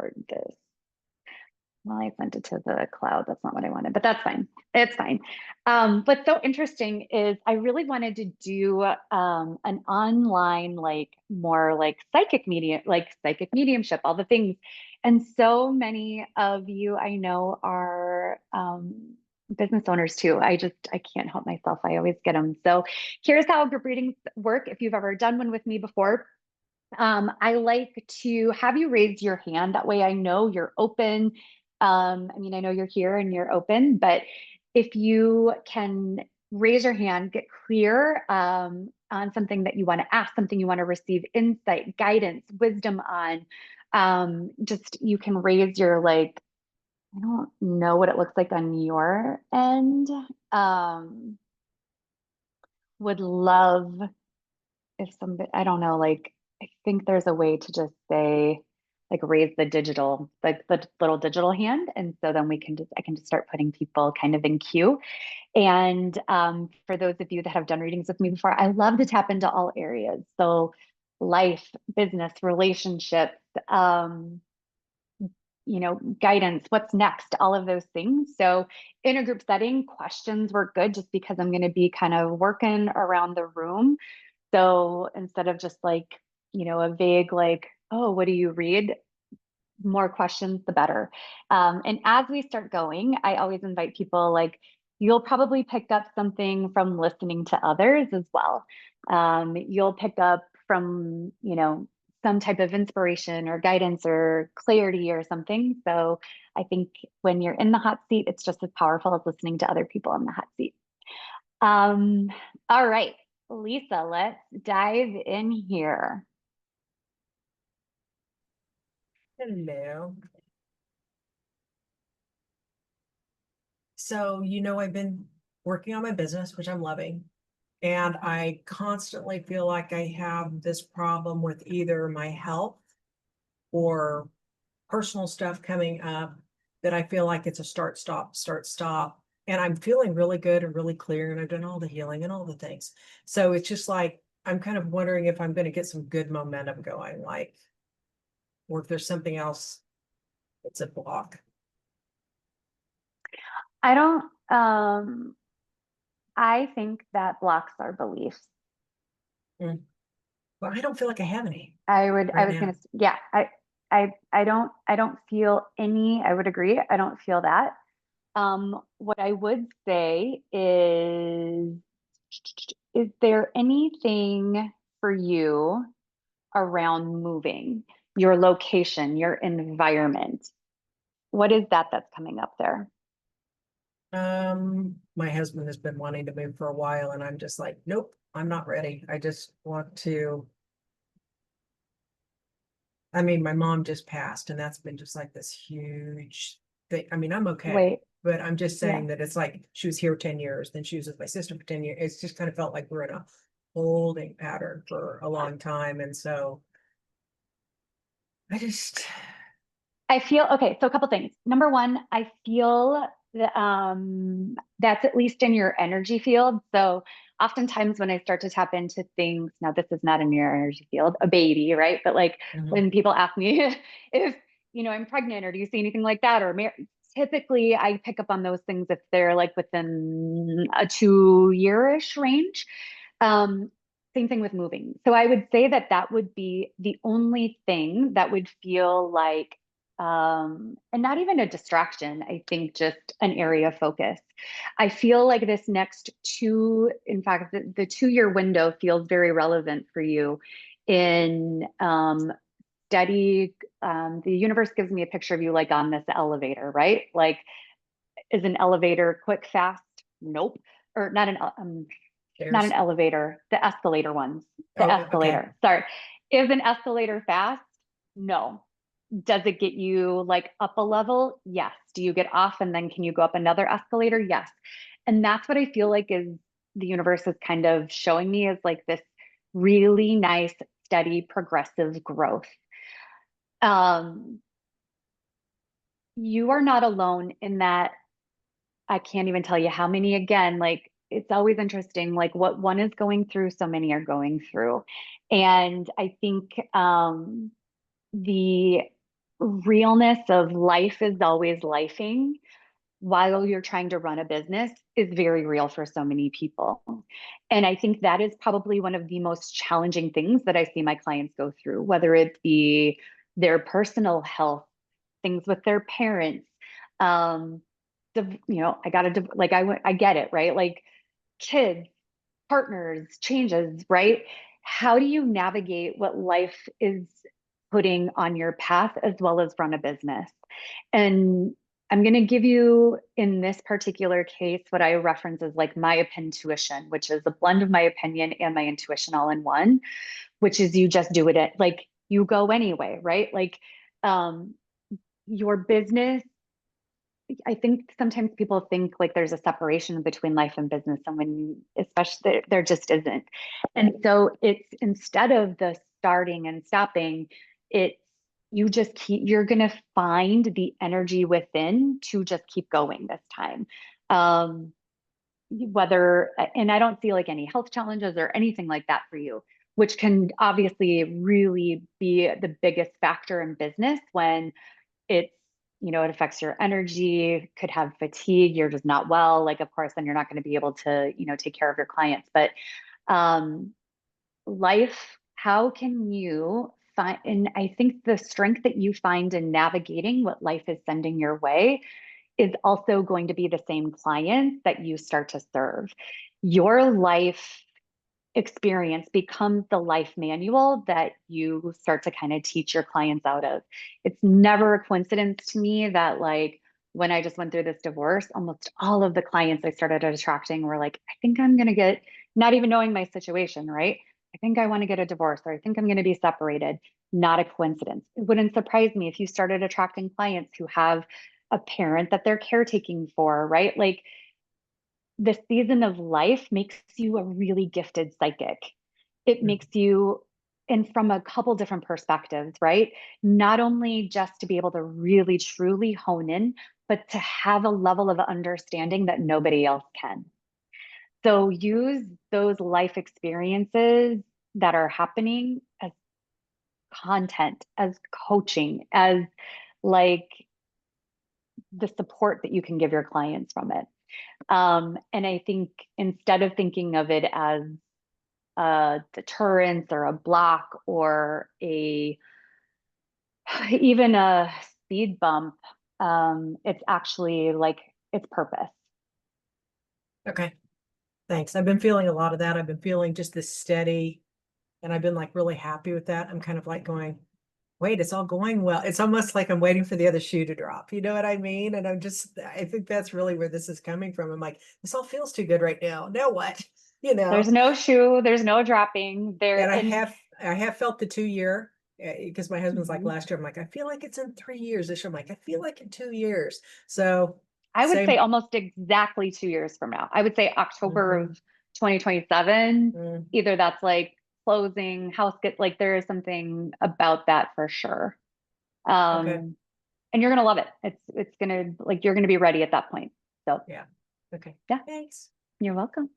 record this. Well, I sent it to the cloud. That's not what I wanted, but that's fine. It's fine. What's so interesting is I really wanted to do an online, like more like psychic mediumship, all the things. And so many of you I know are business owners too. I can't help myself. I always get them. So here's how group readings work. If you've ever done one with me before, I like to have you raise your hand. That way I know you're open. I mean, I know you're here and you're open, but if you can raise your hand, get clear on something that you want to ask, something you want to receive insight, guidance, wisdom on, just you can raise your like, I don't know what it looks like on your end. Would love if somebody, I don't know, like, I think there's a way to just say, like, raise the digital, like the little digital hand. And so then I can just start putting people kind of in queue. And for those of you that have done readings with me before, I love to tap into all areas. So life, business, relationships, guidance, what's next, all of those things. So in a group setting, questions work good just because I'm going to be kind of working around the room. So instead of just like, a vague, like, oh, what do you read? More questions, the better. And as we start going, I always invite people like, you'll probably pick up something from listening to others as well. You'll pick up from, some type of inspiration or guidance or clarity or something. So I think when you're in the hot seat, it's just as powerful as listening to other people in the hot seat. Um, all right, Lisa, let's dive in here. Hello. So, I've been working on my business, which I'm loving. And I constantly feel like I have this problem with either my health or personal stuff coming up that I feel like it's a start, stop, start, stop. And I'm feeling really good and really clear. And I've done all the healing and all the things. So it's just like, I'm kind of wondering if I'm going to get some good momentum going, like, or if there's something else that's a block. I don't, I think that blocks our beliefs. Mm. Well, I don't feel like I have any I right was now. gonna, yeah, I don't feel any, I would agree. I don't feel that. What I would say is there anything for you around moving, your location, your environment? What is that that's coming up there? My husband has been wanting to move for a while, and I'm just like, nope, I'm not ready. I just want to. I mean, my mom just passed, and that's been just like this huge thing. I mean, I'm okay, Wait, but I'm just yeah. saying that it's like she was here 10 years, then she was with my sister for 10 years. It's just kind of felt like we're in a holding pattern for a long time. And so I just, I feel okay. So a couple things. Number one, I feel that that's at least in your energy field. So oftentimes when I start to tap into things, now this is not in your energy field, a baby, right? But like Mhm. when people ask me if I'm pregnant or do you see anything like that or typically I pick up on those things if they're like within a 2 year-ish range. Um, Same thing with moving. So I would say that that would be the only thing that would feel like and not even a distraction, I think just an area of focus. I feel like this next in fact, the 2 year window feels very relevant for you in steady. The universe gives me a picture of you like on this elevator, right? Like, is an elevator quick, fast? Nope. Or not an There's, elevator, the escalator ones, the oh, okay. escalator. Sorry. Is an escalator fast? No. Does it get you like up a level? Yes. Do you get off and then can you go up another escalator? Yes. And that's what I feel like is the universe is kind of showing me is like this really nice, steady, progressive growth. Um, you are not alone in that. I can't even tell you how many again, like it's always interesting, like what one is going through, so many are going through. And I think the realness of life is always lifing while you're trying to run a business is very real for so many people. And I think that is probably one of the most challenging things that I see my clients go through, whether it be their personal health, things with their parents. I got to, like, I get it, right? Like kids, partners, changes, right? How do you navigate what life is putting on your path as well as run a business? And I'm going to give you, in this particular case, what I reference as like my intuition, which is a blend of my opinion and my intuition all in one, which is you just do it at like you go anyway, right? Like um, your business, I think sometimes people think like there's a separation between life and business, and when especially there just isn't. And so it's instead of the starting and stopping, it's you just keep, you're going to find the energy within to just keep going this time. Um, whether, and I don't see like any health challenges or anything like that for you, which can obviously really be the biggest factor in business when it's, it affects your energy, could have fatigue, you're just not well, like of course then you're not going to be able to take care of your clients. But um life, how can you find, and I think the strength that you find in navigating what life is sending your way is also going to be the same clients that you start to serve. Your life experience becomes the life manual that you start to kind of teach your clients out of. It's never a coincidence to me that, like, when I just went through this divorce, almost all of the clients I started attracting were like, I think I'm going to get, not even knowing my situation, right? I think I want to get a divorce, or I think I'm going to be separated. Not a coincidence. It wouldn't surprise me if you started attracting clients who have a parent that they're caretaking for, right? Like, the season of life makes you a really gifted psychic. It makes you, and from a couple different perspectives, right? Not only just to be able to really truly hone in, but to have a level of understanding that nobody else can. So use those life experiences that are happening as content, as coaching, as like the support that you can give your clients from it. And I think instead of thinking of it as a deterrence or a block or a even a speed bump, it's actually like it's purpose. Okay, thanks. I've been feeling a lot of that. I've been feeling just this steady, and I've been like really happy with that. I'm kind of like going, wait, it's all going well. It's almost like I'm waiting for the other shoe to drop. You know what I mean? And I think that's really where this is coming from. I'm like, this all feels too good right now. Now what? You There's know? no shoe, there's no dropping there. And And I have felt the 2 year, because my husband's like mhm. last year. I'm like, I feel like it's in 3 years. This year, I'm like, I feel like in 2 years. So I would say same. almost exactly 2 years from now. I would say October Mhm, of 2027. mm, Either that's like closing, house get, like there is something about that for sure. okay. Um, and you're gonna love it. It's gonna, like, you're gonna be ready at that point. So Yeah. Okay. yeah, Thanks. you're welcome.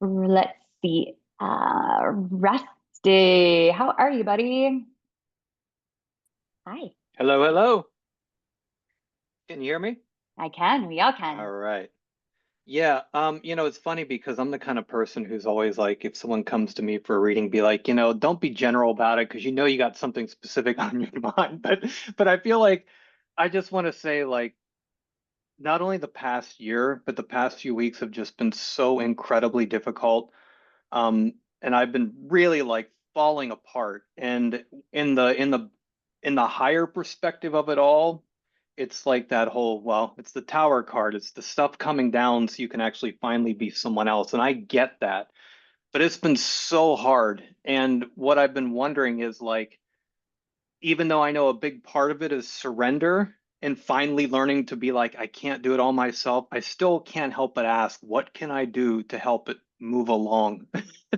Let's see. Rusty, how are you, buddy? Hi. Hello, hello. Can you hear me? I can. We all All can. right. Yeah, it's funny because I'm the kind of person who's always like, if someone comes to me for a reading, be like, don't be general about it because you got something specific on your mind. But I feel like I just want to say like not only the past year, but the past few weeks have just been so incredibly difficult. Um, and I've been really like falling apart. And in the in the in the higher perspective of it all, it's like that whole, well, it's the tower card. It's the stuff coming down so you can actually finally be someone else. And I get that. But it's been so hard. And what I've been wondering is like, even though I know a big part of it is surrender and finally learning to be like, I can't do it all myself, I still can't help but ask, what can I do to help it move along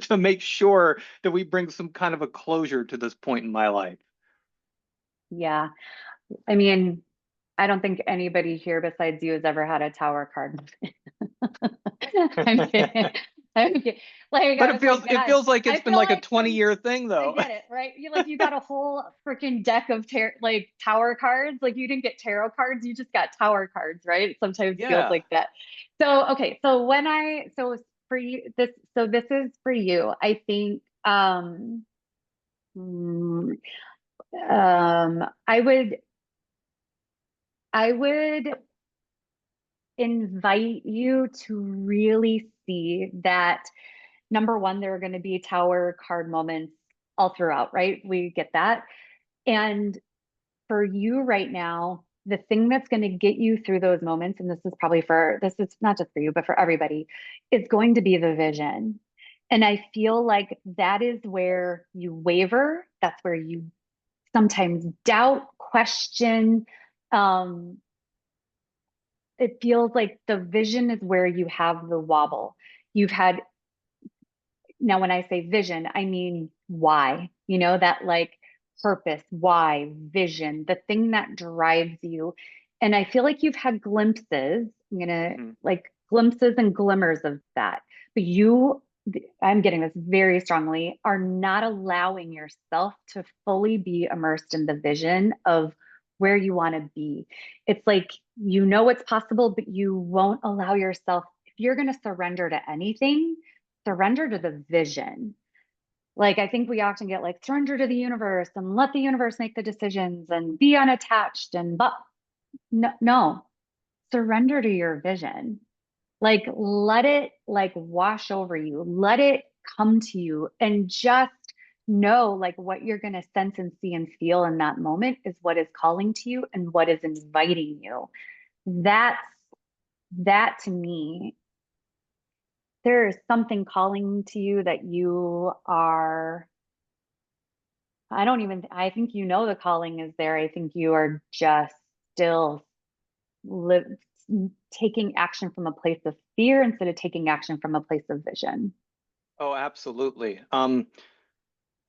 to make sure that we bring some kind of a closure to this point in my life? Yeah. I mean, I don't think anybody here besides you has ever had a tower card. I mean, Okay. Like, But I was like, it man, feels like I it's been feel like a like 20-year thing I though. get it, right? You got a whole freaking deck of like tower cards. Like you didn't get tarot cards, you just got tower cards, right? It sometimes feels Yeah. like that. So okay, so for you, this is for you. I think mm, I would invite you to really see that number one, there are going to be tower card moments all throughout, right? We get that. And for you right now, the thing that's going to get you through those moments, and this is not just for you, but for everybody, is going to be the vision. And I feel like that is where you waver. That's where you sometimes doubt, question. Um, it feels like the vision is where you have the wobble. You've had, now when I say vision, I mean why, that like purpose, why, vision, the thing that drives you. And I feel like you've had glimpses, Mhm. like glimpses and glimmers of that. But you, I'm getting this very strongly, are not allowing yourself to fully be immersed in the vision of where you want to be. It's like, it's possible, but you won't allow yourself, if you're going to surrender to anything, surrender to the vision. Like, I think we often get like, surrender to the universe and let the universe make the decisions and be unattached. But no, surrender to your vision. Like, let it like wash over you, let it come to you, and just know like what you're going to sense and see and feel in that moment is what is calling to you and what is inviting you. That's that to me, there is something calling to you that you are, I think the calling is there. I think you are just still live, taking action from a place of fear instead of taking action from a place of vision. Oh, absolutely.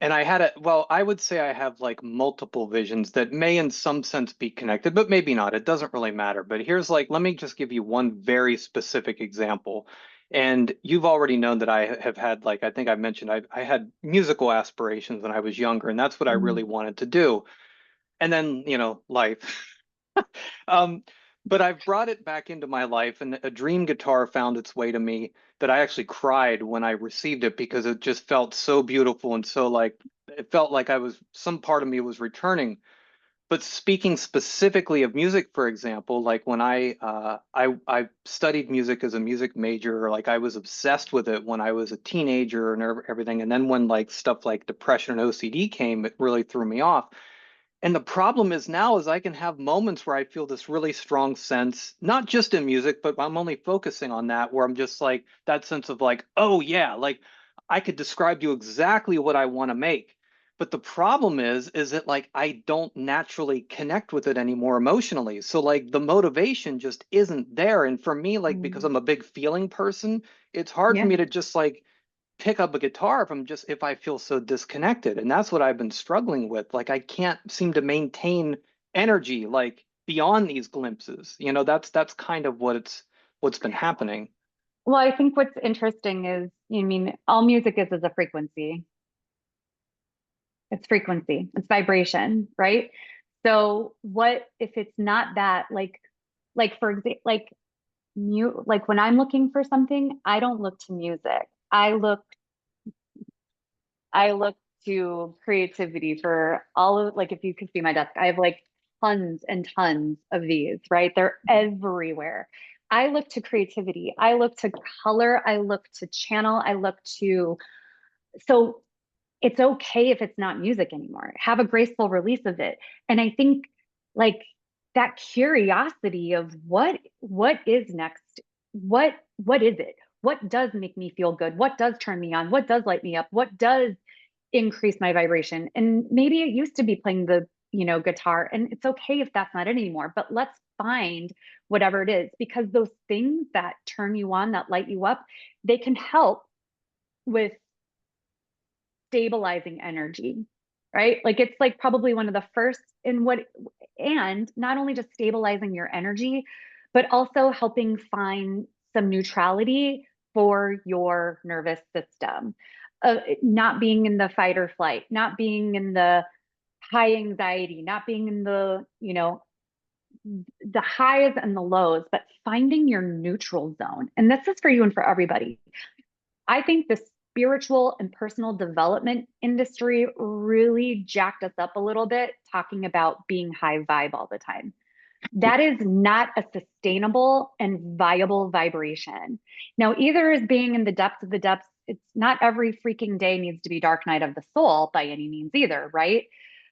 And I would say I have like multiple visions that may in some sense be connected, but maybe not. It doesn't really matter. But here's like, let me just give you one very specific example. And you've already known that I have had, like, I think I mentioned, I had musical aspirations when I was younger, and that's what I Mm. really wanted to do. And then, life. Um, but I've brought it back into my life, and a dream guitar found its way to me that I actually cried when I received it because it just felt so beautiful and so like it felt like some part of me was returning. But speaking specifically of music, for example, like when I studied music as a music major, like I was obsessed with it when I was a teenager and everything. And then when like stuff like depression and OCD came, it really threw me off. And the problem is now is I can have moments where I feel this really strong sense, not just in music, but I'm only focusing on that, where I'm just like that sense of like, oh yeah, like I could describe to you exactly what I want to make. But the problem is that like I don't naturally connect with it anymore emotionally. So like the motivation just isn't there. And for me, like because Mm. I'm a big feeling person, it's hard for Yeah. me to just like pick up a guitar if I feel so disconnected. And that's what I've been struggling with. Like I can't seem to maintain energy like beyond these glimpses. That's kind of what's been happening. Well, I think what's interesting is, all music is a frequency. It's frequency, it's vibration, right? So what if it's not that, like for example, like when I'm looking for something, I don't look to music. I look to creativity for all of, like, if you could see my desk, I have like tons and tons of these, right? They're everywhere. I look to creativity. I look to color. I look to channel. So it's okay if it's not music anymore. Have a graceful release of it. And I think like that curiosity of what is next? What is it? What does make me feel good? What does turn me on? What does light me up? What does increase my vibration? And maybe it used to be playing the, guitar, and it's okay if that's not it anymore, but let's find whatever it is, because those things that turn you on, that light you up, they can help with stabilizing energy, right? Like it's like probably one of the first and not only just stabilizing your energy, but also helping find some neutrality for your nervous system. Not being in the fight or flight, not being in the high anxiety, not being in the, the highs and the lows, but finding your neutral zone. And this is for you and for everybody. I think the spiritual and personal development industry really jacked us up a little bit, talking about being high vibe all the time. That is not a sustainable and viable vibration. Now, either is being in the depths of the depths. It's not every freaking day needs to be dark night of the soul by any means either, right?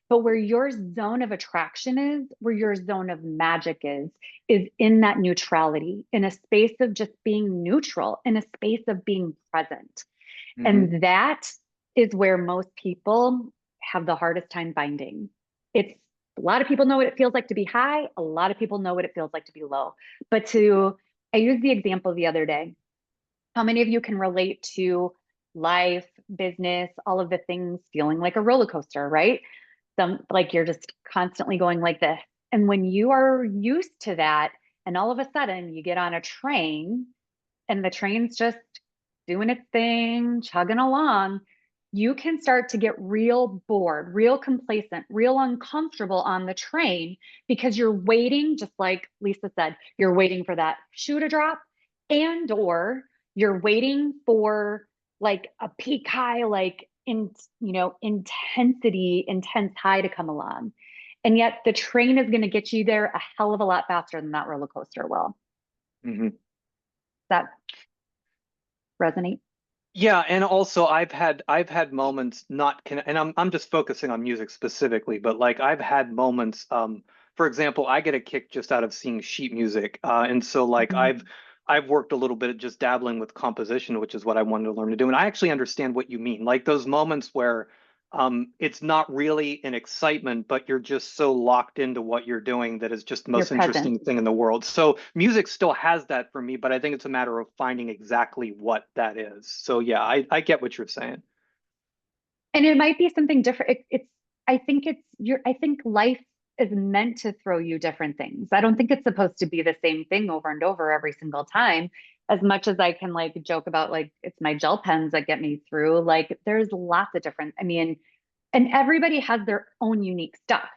But where your zone of attraction is, where your zone of magic is in that neutrality, in a space of just being neutral, in a space of being present. Mhm. And that is where most people have the hardest time finding. It's a lot of people know what it feels like to be high. A lot of people know what it feels like to be low. But I used the example the other day. How many of you can relate to life, business, all of the things feeling like a roller coaster, right? Like you're just constantly going like this. And when you are used to that, and all of a sudden you get on a train and the train's just doing its thing, chugging along, you can start to get real bored, real complacent, real uncomfortable on the train because you're waiting, just like Lisa said, you're waiting for that shoe to drop, and or you're waiting for like a peak high, like intensity, intense high to come along. And yet the train is going to get you there a hell of a lot faster than that roller coaster will. Mhm. Does that resonate? Yeah, and also I've had moments and I'm just focusing on music specifically, but like I've had moments, for example, I get a kick just out of seeing sheet music. And so like Mhm. I've worked a little bit just dabbling with composition, which is what I wanted to learn to do. And I actually understand what you mean. Like those moments where it's not really an excitement, but you're just so locked into what you're doing that is just the You're most present. interesting thing in the world. So music still has that for me, but I think it's a matter of finding exactly what that is. So yeah, I get what you're saying. And it might be something different. I think life is meant to throw you different things. I don't think it's supposed to be the same thing over and over every single time. As much as I can like joke about like it's my gel pens that get me through, like there's lots of different, I mean, and everybody has their own unique stuff,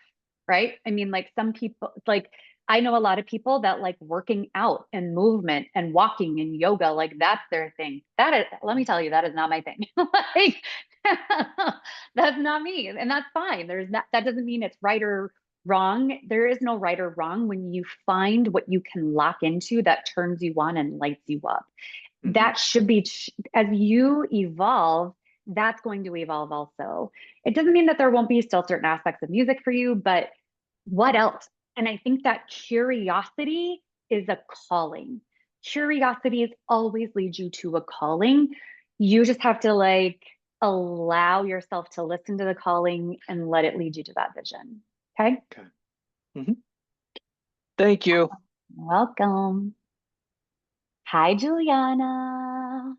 right? I mean, like some people, like I know a lot of people that like working out and movement and walking and yoga, like that's their thing. That is, let me tell you, that is not my thing. Like, that's not me. And that's fine. That doesn't mean it's right or wrong. There is no right or wrong when you find what you can lock into that turns you on and lights you up. Hmm. That should be, as you evolve, that's going to evolve also. It doesn't mean that there won't be still certain aspects of music for you, but what else? And I think that curiosity is a calling. Curiosity is always leads you to a calling. You just have to like allow yourself to listen to the calling and let it lead you to that vision. Okay. Okay. Hmm. Thank you. Welcome. Hi, Juliana.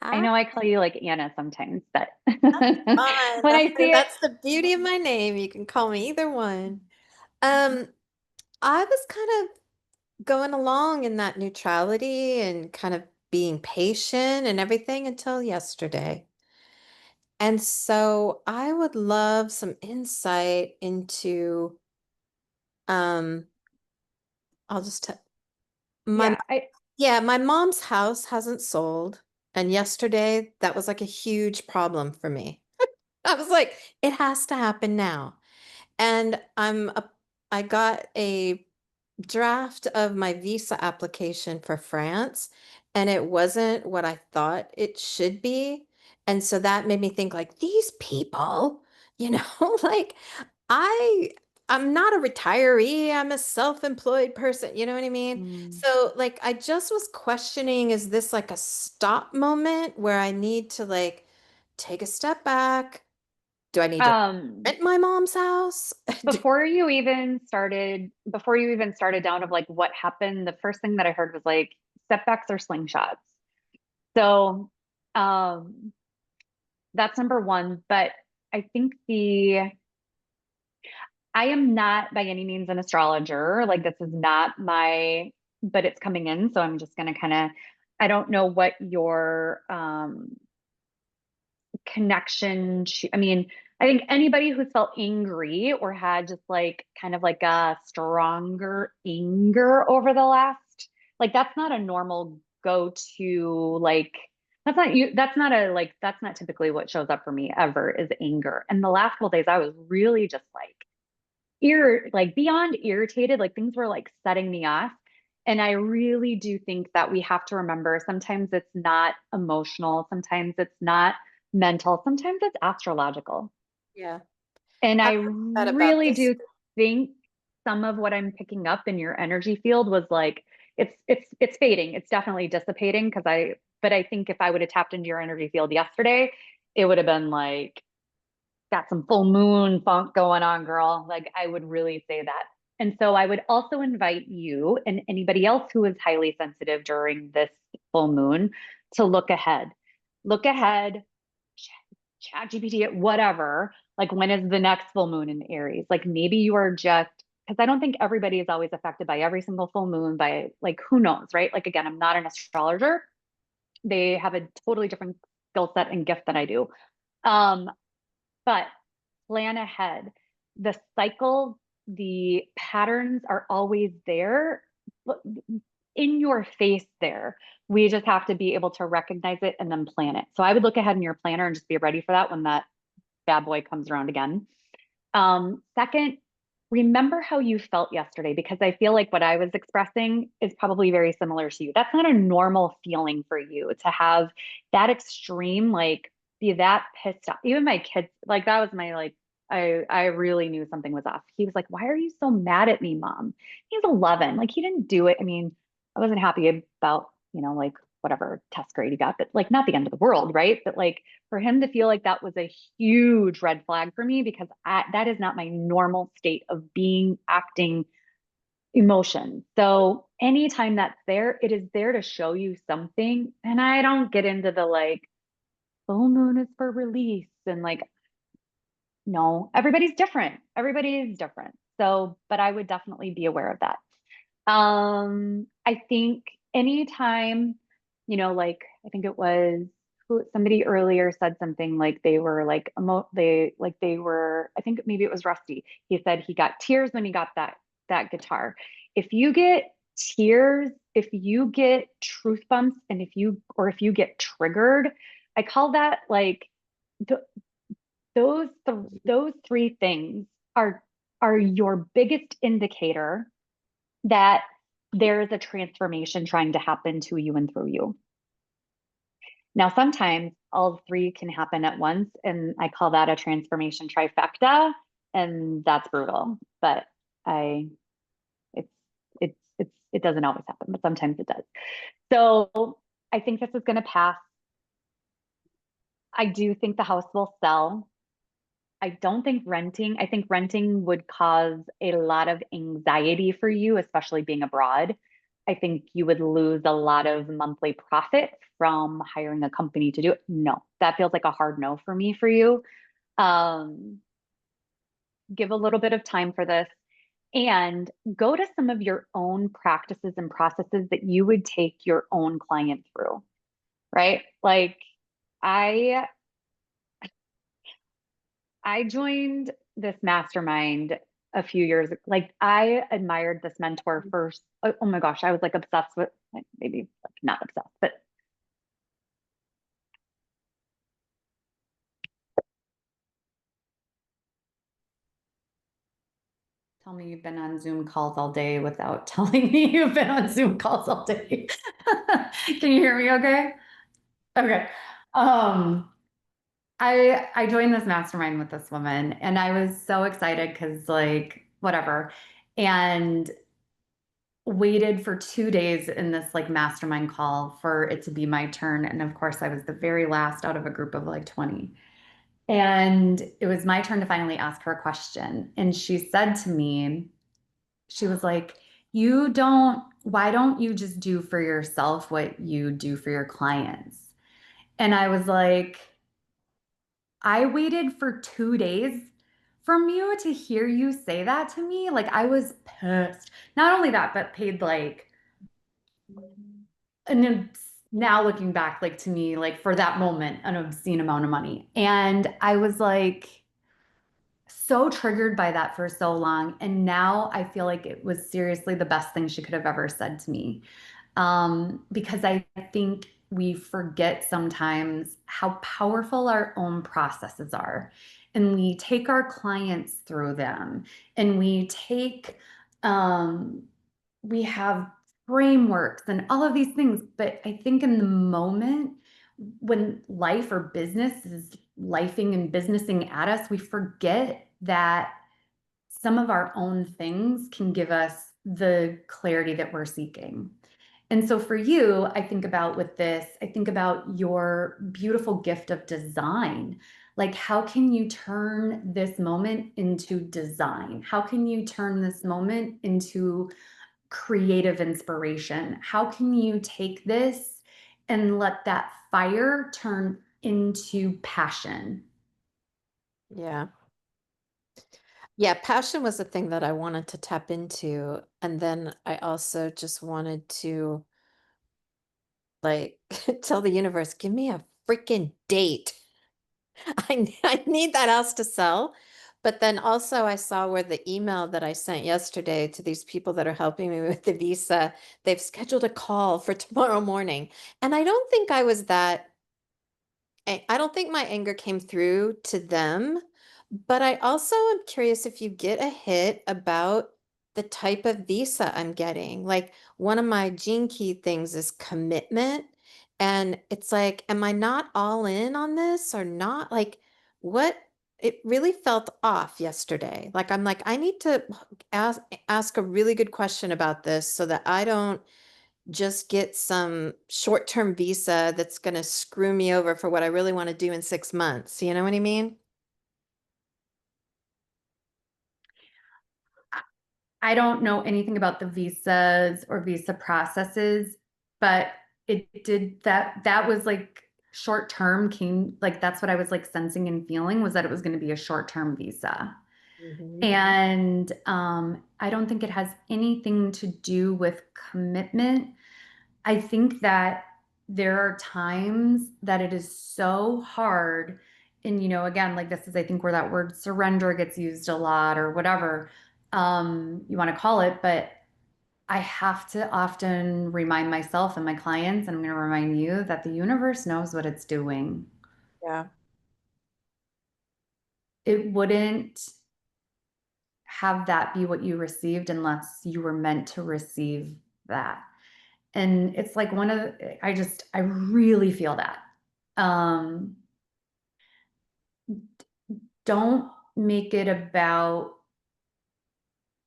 I Hi, know I call you like Anna sometimes, but fun. when I see it, That's the beauty of my name. You can call me either one. Um, I was kind of going along in that neutrality and kind of being patient and everything until yesterday. And so I would love some insight into um I'll just tell my yeah, my mom's house hasn't sold, and yesterday that was like a huge problem for me. I was like, it has to happen now. And I got a draft of my visa application for France, and it wasn't what I thought it should be. And so that made me think like these people, you know, like I I'm not a retiree, I'm a self-employed person, you know what I mean? mm, So like I just was questioning, is this like a stop moment where I need to like take a step back? Do I need to um, rent my mom's house? before you even started down of like what happened, the first thing that I heard was like setbacks or slingshots. So, um, that's number one. But I think I am not by any means an astrologer. Like this is not my but it's coming in. So I'm just gonna kind of, I don't know what your connection to, I mean, I think anybody who's felt angry or had just like kind of like a stronger anger over the last, like that's not a normal go-to, like that's not you, that's not a like that's not typically what shows up for me ever is anger. And the last couple days I was really just like like beyond irritated, like things were like setting me off. And I really do think that we have to remember sometimes it's not emotional, sometimes it's not mental, sometimes it's astrological. Yeah. And I I've heard that about really this. do think some of what I'm picking up in your energy field was like it's fading. It's definitely dissipating because but I think if I would have tapped into your energy field yesterday, it would have been like got some full moon funk going on, girl. Like I would really say that. And so I would also invite you and anybody else who is highly sensitive during this full moon to look ahead. Look ahead, chat GPT, whatever. Like when is the next full moon in Aries? Like maybe you are just because I don't think everybody is always affected by every single full moon by like who knows, right? Like again, I'm not an astrologer. They have a totally different skill set and gift than I do. Um, but plan ahead. The cycle, the patterns are always there, in your face there. We just have to be able to recognize it and then plan it. So I would look ahead in your planner and just be ready for that when that bad boy comes around again. Second, remember how you felt yesterday, because I feel like what I was expressing is probably very similar to you. That's not a normal feeling for you to have that extreme, like be that pissed off. Even my kids, like that was my like, I really knew something was off. He was like, "Why are you so mad at me, mom?" He's 11. Like he didn't do it. I mean, I wasn't happy about, like whatever test grade he got, but like not the end of the world, right? But like for him to feel like that was a huge red flag for me because that is not my normal state of being, acting, emotion. So anytime that's there, it is there to show you something. And I don't get into the like, full moon is for release and like, no, everybody's different. Everybody is different. So, but I would definitely be aware of that. I think anytime, like I think it was somebody earlier said something like they were like they were, I think maybe it was Rusty. He said he got tears when he got that guitar. If you get tears, if you get truth bumps, and if you get triggered, I call that like th- those three things are your biggest indicator that there is a transformation trying to happen to you and through you. Now, sometimes all three can happen at once, and I call that a transformation trifecta, and that's brutal. But it's it doesn't always happen, but sometimes it does. So I think this is going to pass. I do think the house will sell. I don't think renting, I think renting would cause a lot of anxiety for you, especially being abroad. I think you would lose a lot of monthly profit from hiring a company to do it. No, that feels like a hard no for me for you. Um, give a little bit of time for this and go to some of your own practices and processes that you would take your own client through, right? Like I I joined this mastermind a few years like I admired this mentor first. Oh my gosh, I was like obsessed with like maybe like not obsessed, but tell me you've been on Zoom calls all day without telling me you've been on Zoom calls all day. Can you hear me okay? Okay. Um I joined this mastermind with this woman and I was so excited because like whatever. And waited for 2 days in this like mastermind call for it to be my turn. And of course, I was the very last out of a group of like 20. And it was my turn to finally ask her a question. And she said to me, she was like, why don't you just do for yourself what you do for your clients? And I was like, I waited for 2 days from you to hear you say that to me. Like I was pissed. Not only that, but paid like now looking back, like to me, like for that moment, an obscene amount of money. And I was like so triggered by that for so long. And now I feel like it was seriously the best thing she could have ever said to me. Because I think we forget sometimes how powerful our own processes are. And we take our clients through them and we have frameworks and all of these things. But I think in the moment when life or business is lifing and businessing at us, we forget that some of our own things can give us the clarity that we're seeking. And so for you, I think about with this, I think about your beautiful gift of design. Like, how can you turn this moment into design? How can you turn this moment into creative inspiration? How can you take this and let that fire turn into passion? Yeah. Yeah, passion was the thing that I wanted to tap into. And then I also just wanted to like tell the universe, give me a freaking date. I need that house to sell. But then also I saw where the email that I sent yesterday to these people that are helping me with the visa, they've scheduled a call for tomorrow morning. And I don't think I was that I don't think my anger came through to them, but I also am curious if you get a hit about the type of visa I'm getting. Like one of my gene key things is commitment. And it's like, am I not all in on this or not? Like, what? It really felt off yesterday. Like, I'm like, I need to ask a really good question about this so that I don't just get some short-term visa that's going to screw me over for what I really want to do in 6 months. You know what I mean? I don't know anything about the visas or visa processes, but it did that was like short term came like that's what I was like sensing and feeling was that it was going to be a short term visa. Mhm. And I don't think it has anything to do with commitment. I think that there are times that it is so hard. And, again, like this is, I think, where that word surrender gets used a lot or whatever you want to call it. But I have to often remind myself and my clients, and I'm going to remind you that the universe knows what it's doing. Yeah. It wouldn't have that be what you received unless you were meant to receive that. And it's like I really feel that. Um, don't make it about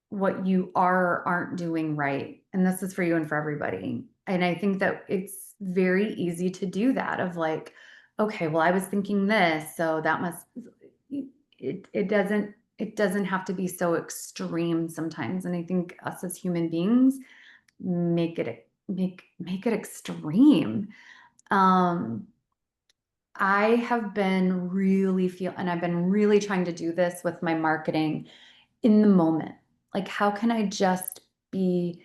what you are or aren't doing right. And this is for you and for everybody. And I think that it's very easy to do that of like, okay, well, I was thinking this, so that must it doesn't have to be so extreme sometimes. And I think us as human beings make it extreme. Um, I have been and I've been really trying to do this with my marketing in the moment. Like, how can I just be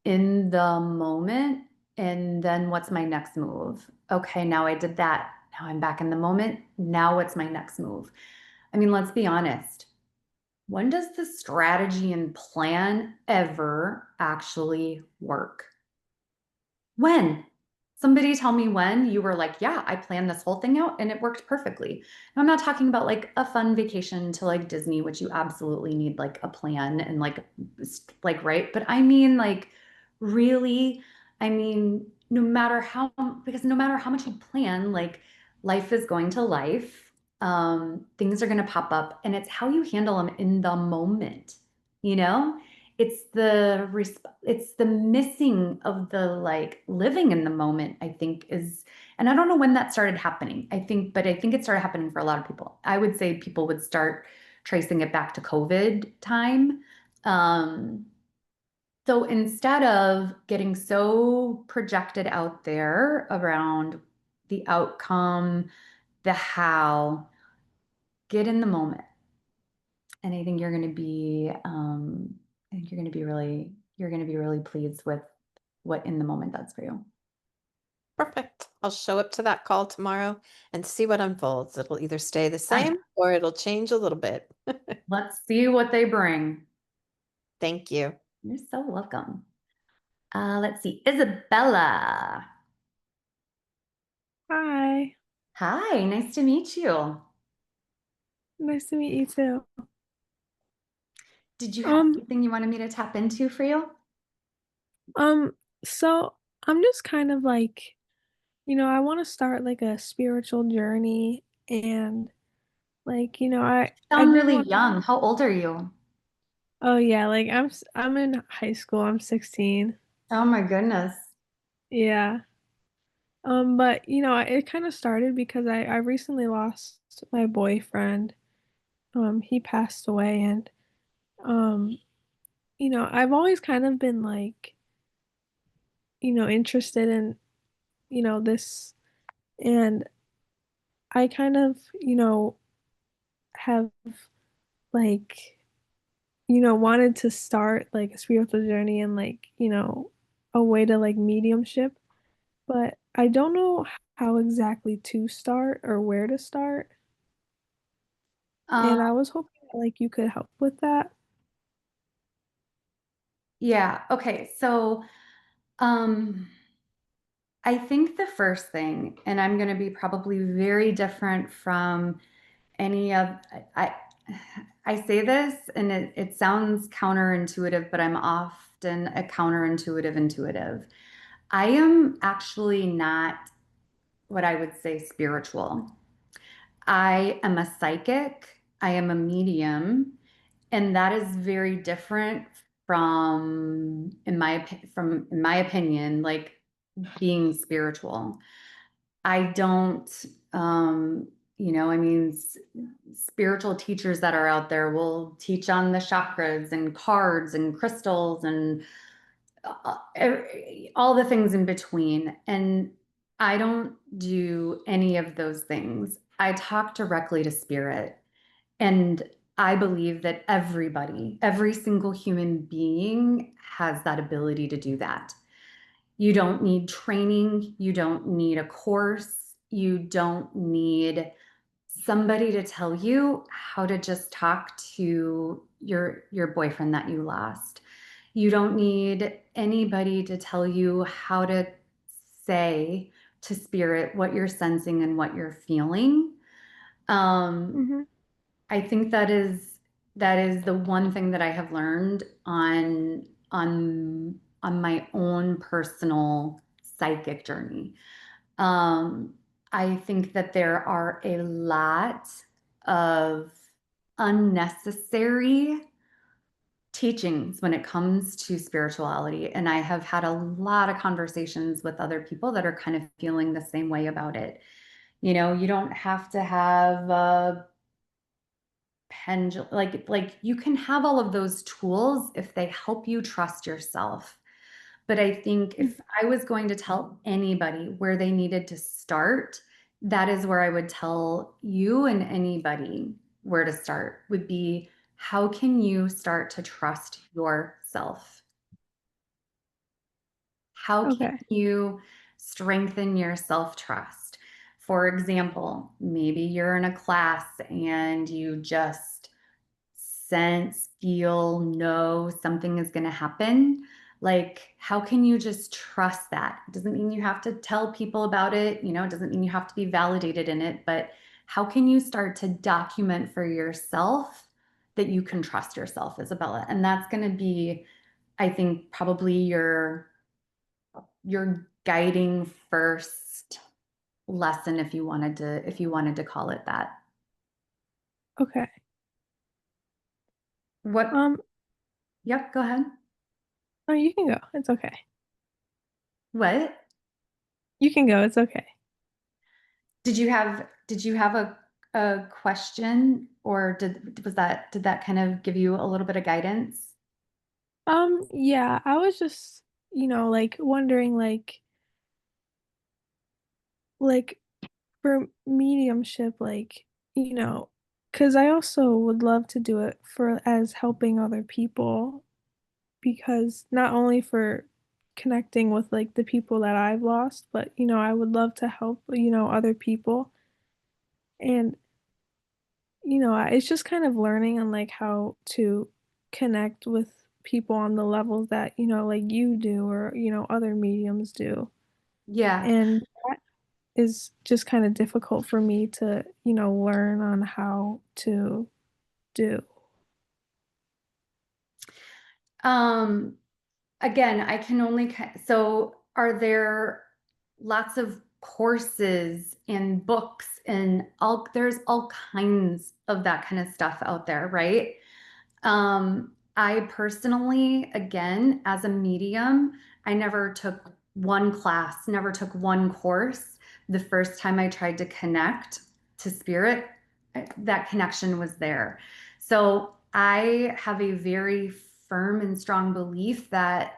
in the moment? And then what's my next move? Okay, now I did that. Now I'm back in the moment. Now what's my next move? I mean, let's be honest. When does the strategy and plan ever actually work? When? Somebody tell me when you were like, yeah, I planned this whole thing out and it worked perfectly. And I'm not talking about like a fun vacation to like Disney, which you absolutely need like a plan and like, right. But I mean, like, really, I mean, because no matter how much you plan, like, life is going to life. Things are going to pop up and it's how you handle them in the moment, you know? It's the missing of the like living in the moment, I think and I don't know when that started happening. But I think it started happening for a lot of people. I would say people would start tracing it back to COVID time. Um, so instead of getting so projected out there around the outcome, the how, get in the moment. And I think you're going to be really pleased with what in the moment does for you. Perfect. I'll show up to that call tomorrow and see what unfolds. It'll either stay the Fun. same or it'll change a little bit. Let's see what they bring. Thank you. You're so welcome. Let's see, Isabella. Hi, Hi, nice to meet you. nice to meet you too. Did you have Um, anything you wanted me to tap into for you? so I'm just kind of like, I want to start like a spiritual journey and like, I Sound just really want, young. How old are you? oh yeah, like I'm in high school. I'm 16. Oh my goodness. Yeah. But it kind of started because I recently lost my boyfriend. He passed away and um, I've always kind of been like, interested in, this. And I kind of, have like, wanted to start like a spiritual journey and like, a way to like mediumship, but I don't know how exactly to start or where to start. Um, And I was hoping that, like you could help with that. yeah, okay. So, um, I think the first thing, and I'm going to be probably very different from any of I I say this and it sounds counterintuitive, but I'm often a counterintuitive intuitive. I am actually not what I would say spiritual. I am a psychic, I am a medium, and that is very different from in my opinion, like being spiritual. I don't, I mean, spiritual teachers that are out there will teach on the chakras and cards and crystals and all the things in between. And I don't do any of those things. I talk directly to spirit. And I believe that everybody, every single human being has that ability to do that. You don't need training. You don't need a course. You don't need somebody to tell you how to just talk to your boyfriend that you lost. You don't need anybody to tell you how to say to spirit what you're sensing and what you're feeling. Um, Hmm. I think that is the one thing that I have learned on my own personal psychic journey. Um, I think that there are a lot of unnecessary teachings when it comes to spirituality. And I have had a lot of conversations with other people that are kind of feeling the same way about it. You don't have to have a pendulum, like you can have all of those tools if they help you trust yourself. But I think if I was going to tell anybody where they needed to start, that is where I would tell you and anybody where to start would be how can you start to trust yourself? How can Okay. you strengthen your self trust? For example, maybe you're in a class and you just sense, feel, know something is going to happen. Like, how can you just trust that? It doesn't mean you have to tell people about it, it doesn't mean you have to be validated in it, but how can you start to document for yourself that you can trust yourself, Isabella? And that's going to be, I think, probably your guiding first lesson if you wanted to call it that. Okay. What? Um, Yep, go ahead. no, you can go. It's okay. What? You can go. It's okay. Did you have a question or did that kind of give you a little bit of guidance? Yeah, I was just, like wondering like for mediumship, like, because I also would love to do it for as helping other people because not only for connecting with like the people that I've lost, but you know, I would love to help, you know, other people. And you know, it's just kind of learning on like how to connect with people on the levels that, you know, like you do or, you know, other mediums do. Yeah. And that is just kind of difficult for me to, you know, learn on how to do. Um, again, I can only, so are there lots of courses and books and there's all kinds of that kind of stuff out there, right? I personally, again, as a medium, I never took one class, never took one course. The first time I tried to connect to spirit, that connection was there. So I have a very firm and strong belief that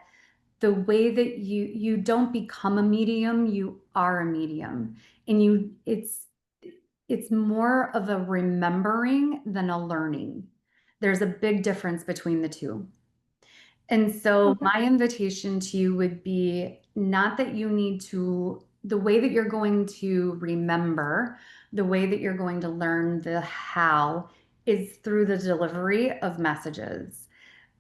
the way that you don't become a medium, you are a medium. And it's more of a remembering than a learning. There's a big difference between the two. And so Okay. my invitation to you would be not that you need to, the way that you're going to remember, the way that you're going to learn the how is through the delivery of messages.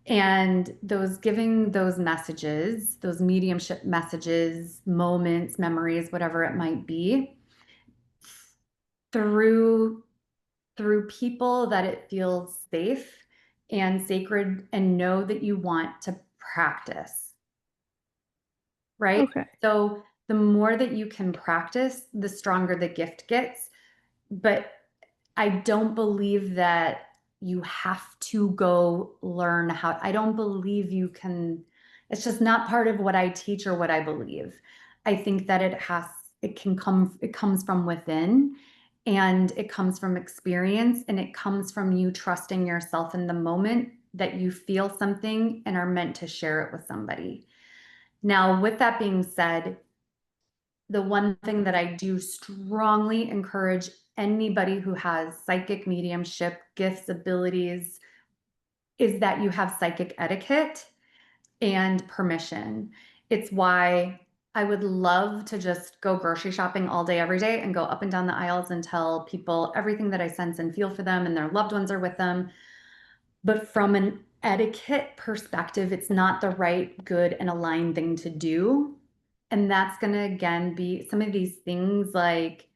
And those giving those messages, those mediumship messages, moments, memories, whatever it might be, through people that it feels safe and sacred and know that you want to practice, right? Okay. So the more that you can practice, the stronger the gift gets. But I don't believe that you have to go learn how, I don't believe you can, it's just not part of what I teach or what I believe. I think that it comes from within, and it comes from experience, and it comes from you trusting yourself in the moment that you feel something and are meant to share it with somebody. Now, with that being said, the one thing that I do strongly encourage anybody who has psychic mediumship gifts, abilities, is that you have psychic etiquette and permission. It's why I would love to just go grocery shopping all day, every day, and go up and down the aisles and tell people everything that I sense and feel for them and their loved ones are with them. But from an etiquette perspective, it's not the right, good, and aligned thing to do. And that's going to, again, be some of these things like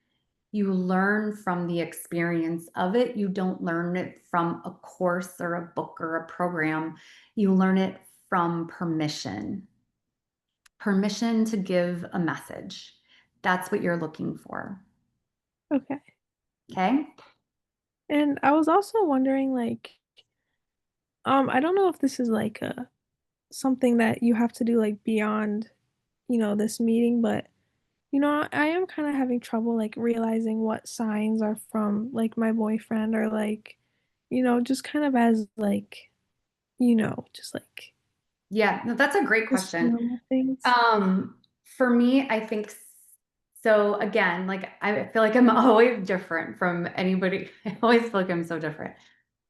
you learn from the experience of it. You don't learn it from a course or a book or a program. You learn it from permission. Permission to give a message. That's what you're looking for. Okay. Okay. And I was also wondering like I don't know if this is like a something that you have to do like beyond, you know, this meeting, but you know, I am kind of having trouble like realizing what signs are from like my boyfriend or like, you know, just kind of as like, you know, just like Yeah, no, that's a great just question. normal things. For me, I think so. Again, like I feel like I'm always different from anybody. I always feel like I'm so different.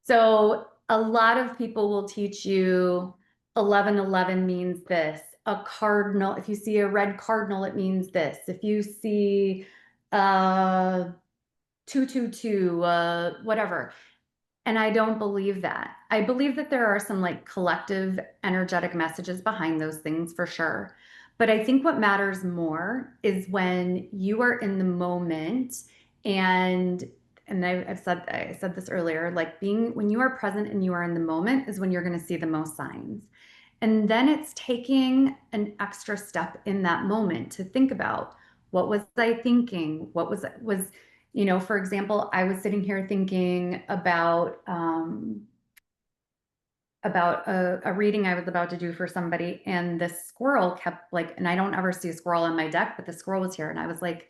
So a lot of people will teach you 1111 means this. A cardinal, if you see a red cardinal, it means this. If you see 222, whatever. And I don't believe that. I believe that there are some like collective energetic messages behind those things for sure. But I think what matters more is when you are in the moment, and I said this earlier, like when you are present and you are in the moment is when you're going to see the most signs. And then it's taking an extra step in that moment to think about, what was I thinking? What was you know, for example, I was sitting here thinking about a reading I was about to do for somebody, and this squirrel kept like, and I don't ever see a squirrel on my deck, but the squirrel was here, and I was like,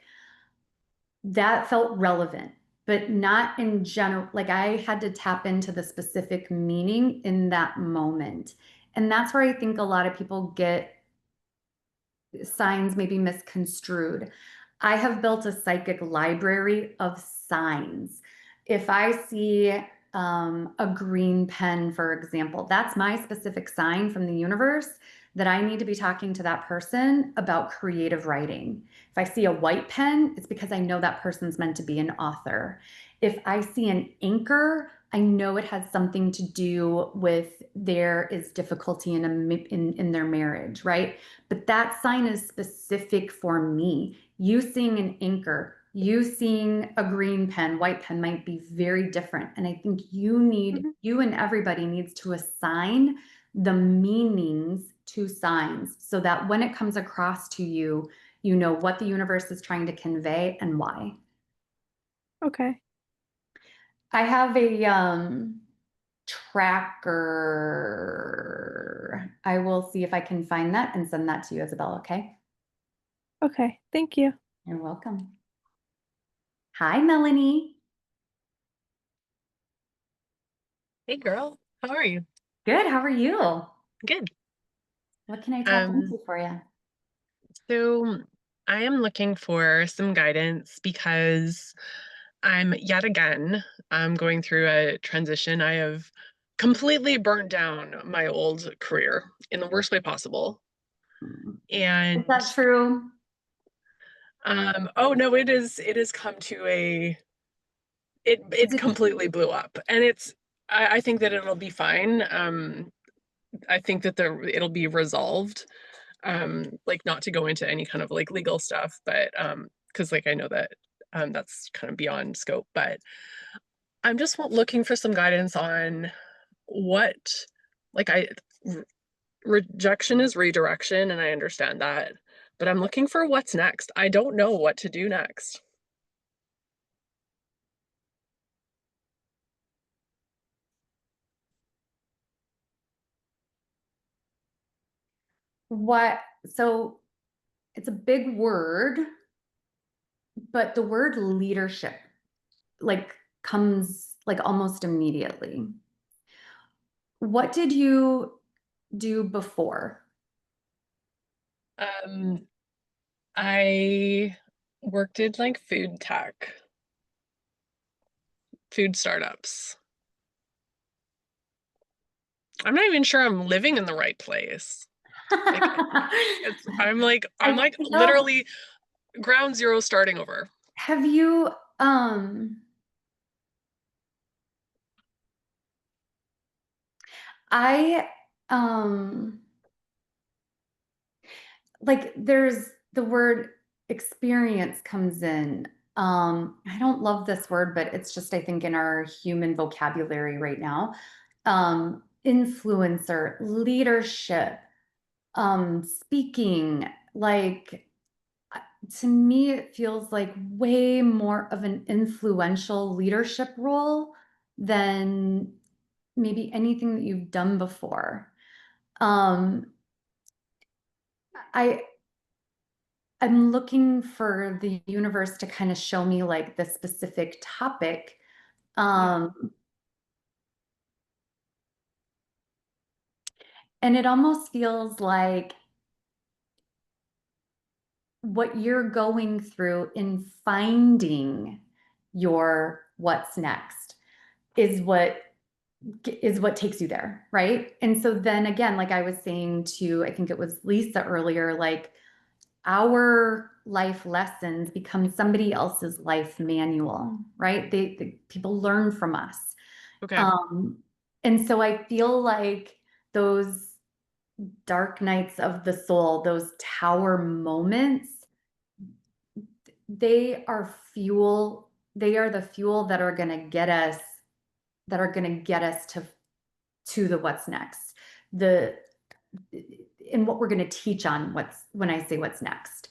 that felt relevant, but not in general. Like I had to tap into the specific meaning in that moment. And that's where I think a lot of people get signs maybe misconstrued. I have built a psychic library of signs. If I see a green pen, for example, that's my specific sign from the universe that I need to be talking to that person about creative writing. If I see a white pen, it's because I know that person's meant to be an author. If I see an anchor, I know it has something to do with there is difficulty in their marriage, right? But that sign is specific for me. You seeing an anchor, you seeing a green pen, white pen might be very different. And I think you and everybody needs to assign the meanings to signs so that when it comes across to you, you know what the universe is trying to convey and why. Okay. I have a tracker. I will see if I can find that and send that to you, Isabel, okay? Okay. Thank you. You're welcome. Hi, Melanie. Hey girl, how are you? Good, how are you? Good. What can I tap Um, into for you? so I am looking for some guidance because I'm yet again going through a transition. I have completely burnt down my old career in the worst way possible. Is that And true? oh no, it has come to Is it it completely blew up. And I think that it'll be fine. I think that it'll be resolved. Like not to go into any kind of like legal stuff, but because like I know that that's kind of beyond scope, but I'm just looking for some guidance on what, like rejection is redirection, and I understand that, but I'm looking for what's next. I don't know what to do next. what? So it's a big word, but the word leadership like comes like almost immediately. What did you do before? Um, I worked in like food tech, food startups. I'm not even sure I'm living in the right place. I'm like I feel- literally ground zero starting over. Have you I like there's the word experience comes in. I don't love this word, but it's just I think in our human vocabulary right now. Influencer, leadership, speaking, like to me it feels like way more of an influential leadership role than maybe anything that you've done before. Um, I'm looking for the universe to kind of show me like the specific topic. And it almost feels like what you're going through in finding your what's next is what takes you there, right? And so then again, like I was saying to, I think it was Lisa earlier, like our life lessons become somebody else's life manual, right? People learn from us. Okay. And so I feel like those dark nights of the soul, those tower moments, they are fuel. They are the fuel that are going to get us, to the what's next. And what we're going to teach on when I say what's next.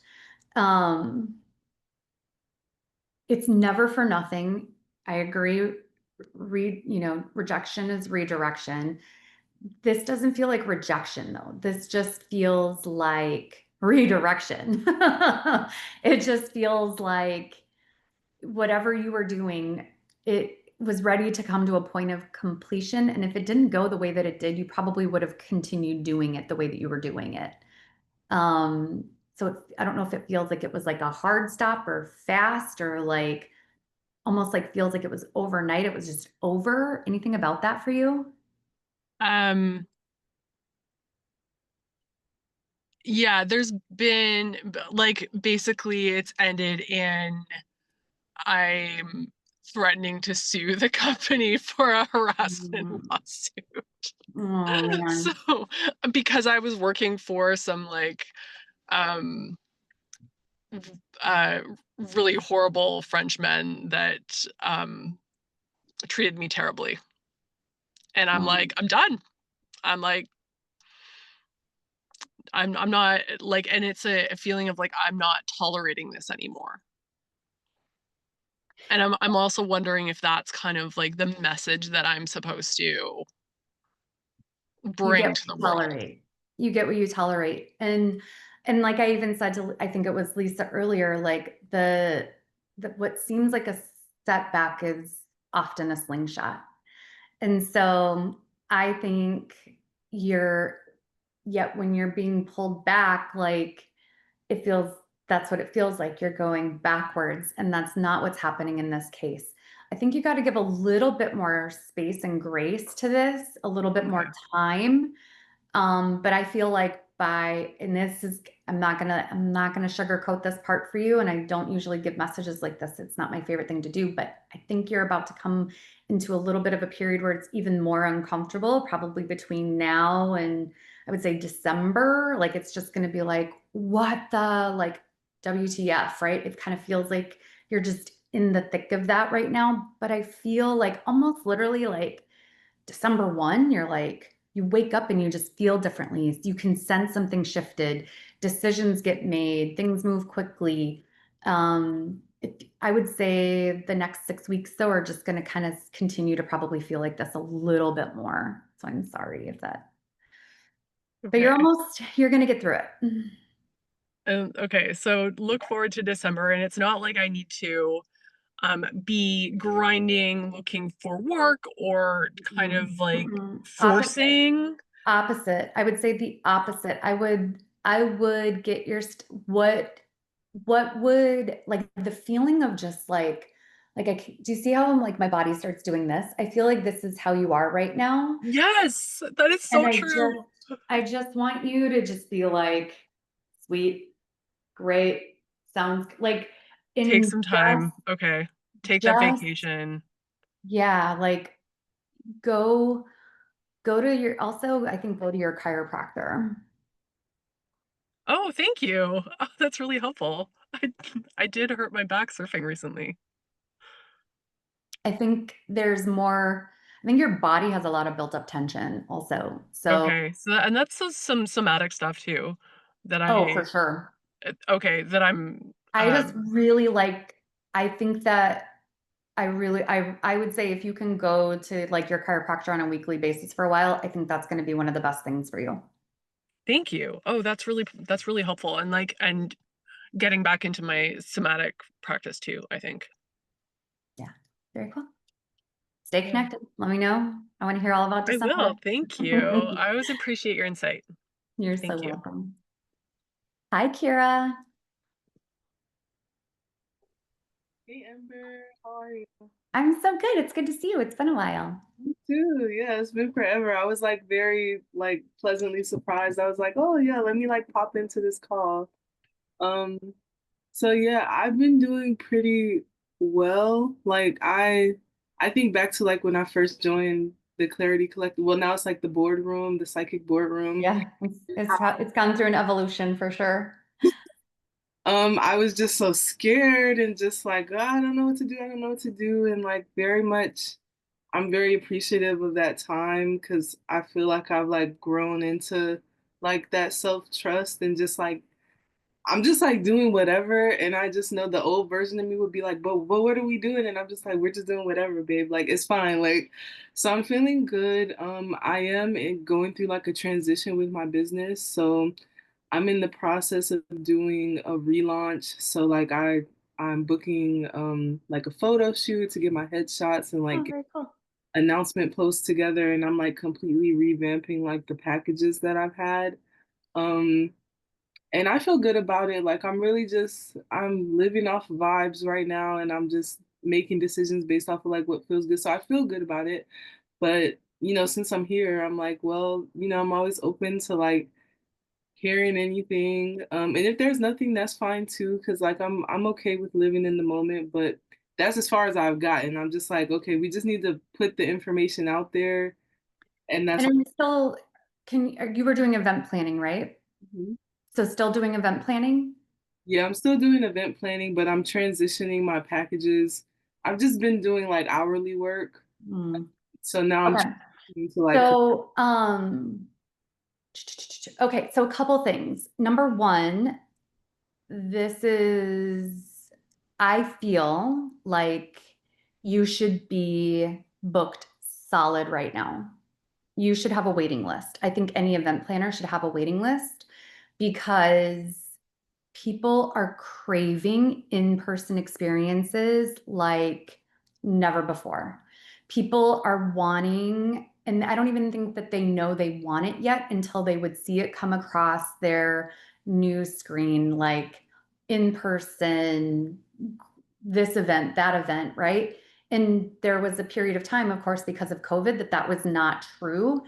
It's never for nothing. I agree. Rejection is redirection. This doesn't feel like rejection though. This just feels like redirection. It just feels like whatever you were doing, it was ready to come to a point of completion. And if it didn't go the way that it did, you probably would have continued doing it the way that you were doing it. So I don't know if it feels like it was like a hard stop or fast or like almost like feels like it was overnight. It was just over. Anything about that for you? Um, Yeah, there's been like basically it's ended in I'm threatening to sue the company for a harassment Mm. lawsuit. Oh man. So because I was working for some like um uh really horrible Frenchmen that treated me terribly. And I'm Oh. like, I'm done. I'm like, I'm not like, and it's a feeling of like I'm not tolerating this anymore. And I'm also wondering if that's kind of like the message that I'm supposed to You bring get to what the you world. tolerate. You get what you tolerate. And like I even said to, I think it was Lisa earlier, like the what seems like a setback is often a slingshot. And so I think you're, yet when you're being pulled back, like it feels, that's what it feels like. You're going backwards, and that's not what's happening in this case. I think you got to give a little bit more space and grace to this, a little bit more Okay. time. But I feel like and this is, I'm not gonna sugarcoat this part for you. And I don't usually give messages like this. It's not my favorite thing to do, but I think you're about to come into a little bit of a period where it's even more uncomfortable, probably between now and I would say December. Like it's just gonna be like, what the, like, WTF, right? It kind of feels like you're just in the thick of that right now. But I feel like almost literally like December 1, you're like, you wake up and you just feel differently. You can sense something shifted, decisions get made, things move quickly. I would say the next 6 weeks, though, are just going to kind of continue to probably feel like this a little bit more. So I'm sorry if that, but Okay. you're going to get through it. Okay, so look forward to December, and it's not like I need to be grinding, looking for work, or kind of like Mm-mm. forcing. Opposite. I would say the opposite. I would get your what would, like, the feeling of just like do you see how like my body starts doing this? I feel like this is how you are right now. Yes, that is And so true. I just want you to just be like, sweet, great, sounds like, Take in some time. Okay. Take that just, vacation. yeah, like go go to your, also I think go to your chiropractor. Oh, thank you. Oh, that's really helpful. I did hurt my back surfing recently. I think there's more, I think your body has a lot of built up tension also. So, Okay, so and that's some somatic stuff too that oh, for sure. okay, that I'm I just really like, I think that I would say if you can go to like your chiropractor on a weekly basis for a while, I think that's going to be one of the best things for you. thank you. Oh, that's really helpful, and like and getting back into my somatic practice too, I think. Yeah. Very cool. Stay Yeah. connected. Let me know. I want to hear all about I December. will. Thank you. I always appreciate your insight. You're so Thank you. welcome. Hi, Kira. Hey Amber, how are you? I'm so good. It's good to see you. It's been a while. You too. Yeah, it's been forever. I was like very like pleasantly surprised. I was like, oh yeah, let me like pop into this call. Um, so yeah, I've been doing pretty well. Like I think back to like when I first joined the Clarity Collective. Well, now it's like the boardroom, the psychic boardroom. Yeah, it's gone through an evolution for sure. I was just so scared and just like, "Oh, I don't know what to do. I don't know what to do. And like very much I'm very appreciative of that time because I feel like I've like grown into like that self-trust and just like I'm just like doing whatever and I just know the old version of me would be like, but what are we doing? And I'm just like, we're just doing whatever, babe. Like it's fine. Like so I'm feeling good. I am going through like a transition with my business. So I'm in the process of doing a relaunch. So like I'm booking like a photo shoot to get my headshots and Oh, like very cool. announcement posts together and I'm like completely revamping like the packages that I've had. Um and I feel good about it. Like I'm living off vibes right now and I'm just making decisions based off of like what feels good. So I feel good about it. But, since I'm here, I'm like, well, I'm always open to like hearing anything. And if there's nothing, that's fine too, because like I'm okay with living in the moment, but that's as far as I've gotten. I'm just like, okay, we just need to put the information out there, and that's And are you still, you were doing event planning, right? Mhm. So still doing event planning? Yeah, I'm still doing event planning, but I'm transitioning my packages. I've just been doing like hourly work, Hmm. so now I'm Okay. transitioning to like So, okay, so a couple things. Number one, I feel like you should be booked solid right now. You should have a waiting list. I think any event planner should have a waiting list because people are craving in-person experiences like never before. People are wanting, and I don't even think that they know they want it yet until they would see it come across their news screen, like in person, this event, that event, right? And there was a period of time, of course, because of COVID, that was not true.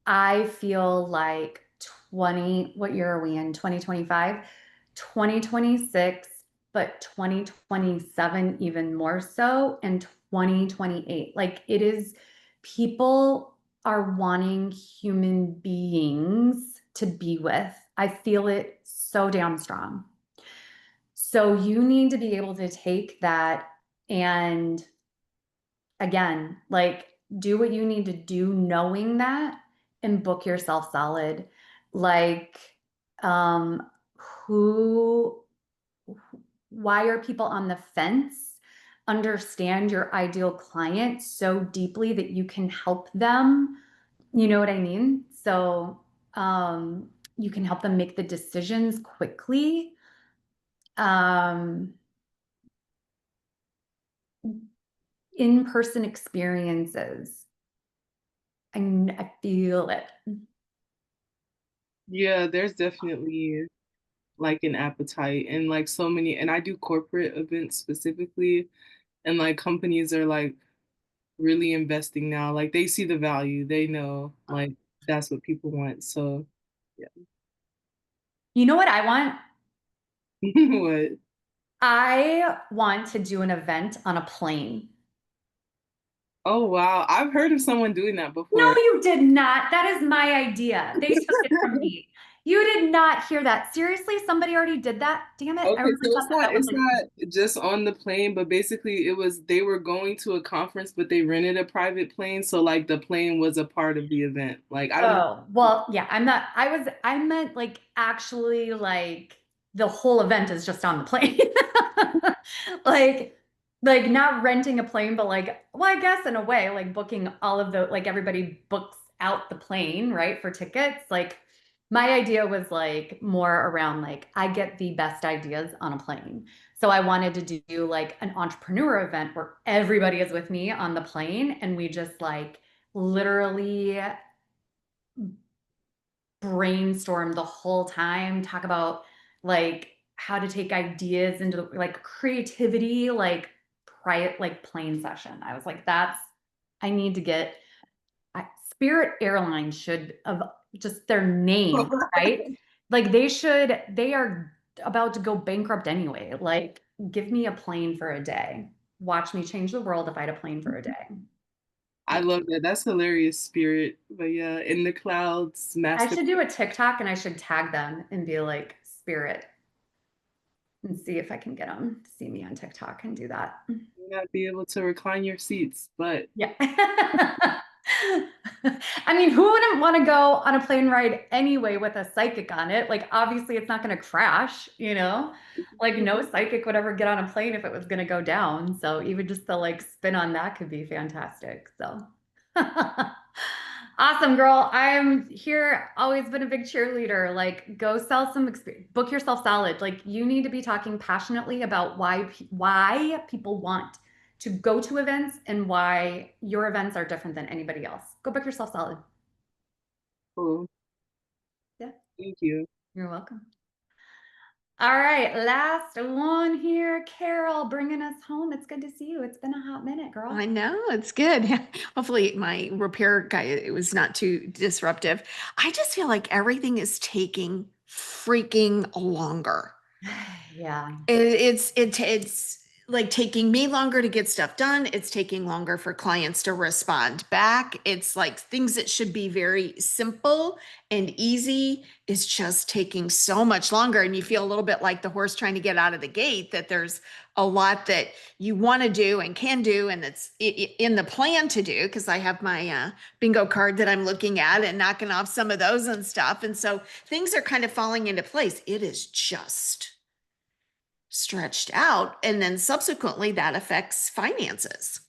I feel like what year are we in? 2025, 2026, but 2027 even more so, and 2028. Like it is, people are wanting human beings to be with. I feel it so damn strong. So you need to be able to take that and again, like do what you need to do knowing that and book yourself solid. Like um who why are people on the fence? Understand your ideal client so deeply that you can help them. You know what I mean? So you can help them make the decisions quickly. Um in-person experiences. I feel it. yeah, there's definitely like an appetite and like so many, and I do corporate events specifically, and like companies are like really investing now. Like they see the value, they know like that's what people want. So yeah. You know what I want? What? I want to do an event on a plane. Oh wow, I've heard of someone doing that No, before. you did not. That is my idea. They took it from me. You did not hear that. Seriously, somebody already did that? Damn it. I Okay, really so thought that was it's like, not just on the plane, but basically it was they were going to a conference, but they rented a private plane, so like the plane was a part of the event. Like I don't know. oh, well, yeah, I meant like actually like the whole event is just on the plane. Like, like not renting a plane, but like, well, I guess in a way, like booking all of the, like everybody books out the plane, right, for tickets. Like my idea was like more around like I get the best ideas on a plane. So I wanted to do like an entrepreneur event where everybody is with me on the plane and we just like literally brainstorm the whole time, talk about like how to take ideas into like creativity, like like plane session. I was like, I need to get Spirit Airlines should have just their name, right? Like they are about to go bankrupt anyway. Like, give me a plane for a day. Watch me change the world if I had a plane for a day. I love that. That's hilarious, Spirit. But yeah, in the clouds, I master. should do a TikTok and I should tag them and be like, Spirit, and see if I can get them to see me on TikTok and do that. Not be able to recline your seats, but Yeah. I mean, who wouldn't want to go on a plane ride anyway with a psychic on it? Like, obviously, it's not going to crash, you know? Like, no psychic would ever get on a plane if it was going to go down. So, even just the like spin on that could be fantastic. So, awesome, girl. I'm here, always been a big cheerleader. Like, go sell some experience, book yourself solid. Like, you need to be talking passionately about why people want to go to events and why your events are different than anybody else. Go book yourself solid. cool. Yeah. Thank you. You're welcome. All right, last one here. Carol, bringing us home. It's good to see you. It's been a hot minute, girl. I know, it's good. Hopefully my repair guy, it was not too disruptive. I just feel like everything is taking freaking longer. Yeah. It's like taking me longer to get stuff done. It's taking longer for clients to respond back. It's like things that should be very simple and easy is just taking so much longer. And you feel a little bit like the horse trying to get out of the gate, that there's a lot that you want to do and can do. And it's in the plan to do, because I have my bingo card that I'm looking at and knocking off some of those and stuff. And so things are kind of falling into place. It is just stretched out, and then subsequently that affects finances.